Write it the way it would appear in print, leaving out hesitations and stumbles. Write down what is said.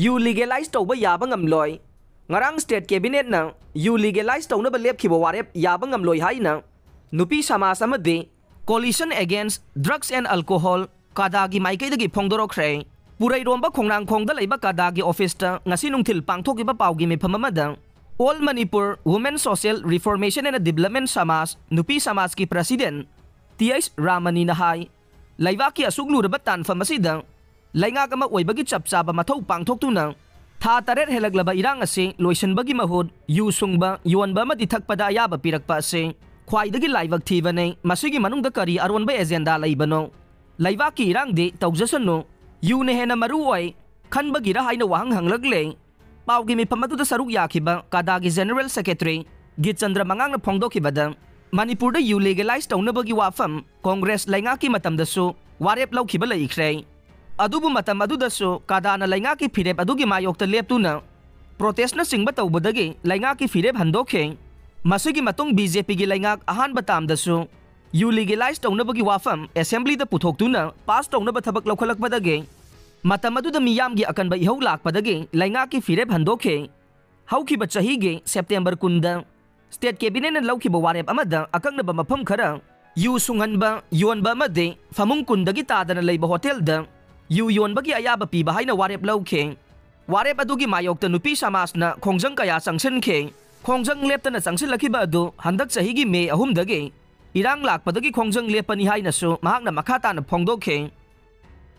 yu legalize tauba yaba ngamloi ngarang state cabinet na yu legalize taunaba lepkhiba warep yaba ngamloi haina nupi samas amade coalition against drugs and alcohol kadagi maikaidagi phongdorokre purai romba khongnang khongda leiba kadagi office ta ngasi nungthil pangthokiba pawgi mifam amada All Manipur Women Social Reformation and Development Samas Nupi Samas ki President T.H. Ramani Nahai Laibaki Asugluraba Tanfam asidang Lainga kama oibagi chapsaba mathau pangthoktuna tha taret helaglaba irang ase loisanbagi mahud yu sungba yuanba ma dithakpada ayaba pirakpa ase khwaidagi laibak thibane masigi manungda kari aronba agenda laibano laibaki irang de tawjasano yu ne hena maruoi khanbagi ra haina wahang hanglagle Paugi mi pamatuda saruk yakhiba kadagi General Secretary Gitchandra Mangang na phongdokhibada Manipur da yu legalize taunabagi wafam Congress laingaki matamdasu warep laukhiba laikhre adubu matam adudasu kadana laingaki phirep adugi mayokta leptuna protest na singba tawbadagi laingaki phirep handokhe masigi matung BJP gi laingak ahan batamdasu yu legalize taunabagi wafam assembly da puthoktuna pass taunaba thabak laukhalakbadagi Matamadu da miyamgi akan ba ihau lakpadagi laingaki phirep handokhe haukiba chahige September kunda state cabinet na laukiba warep amada akangna ba mafam khara yu sunganba yuanba amade famung kundagi tadana leiba hotel da yu yuanbagi ayaba piba haina warep laukhe warep adugi mayokta nupi samas na khongjang kaya sangsenkhe khongjang leptana sangsilakiba adu handak chahigi May 3 dagi irang lakpadagi khongjang lepani haina su mahakna makhata na phongdokhe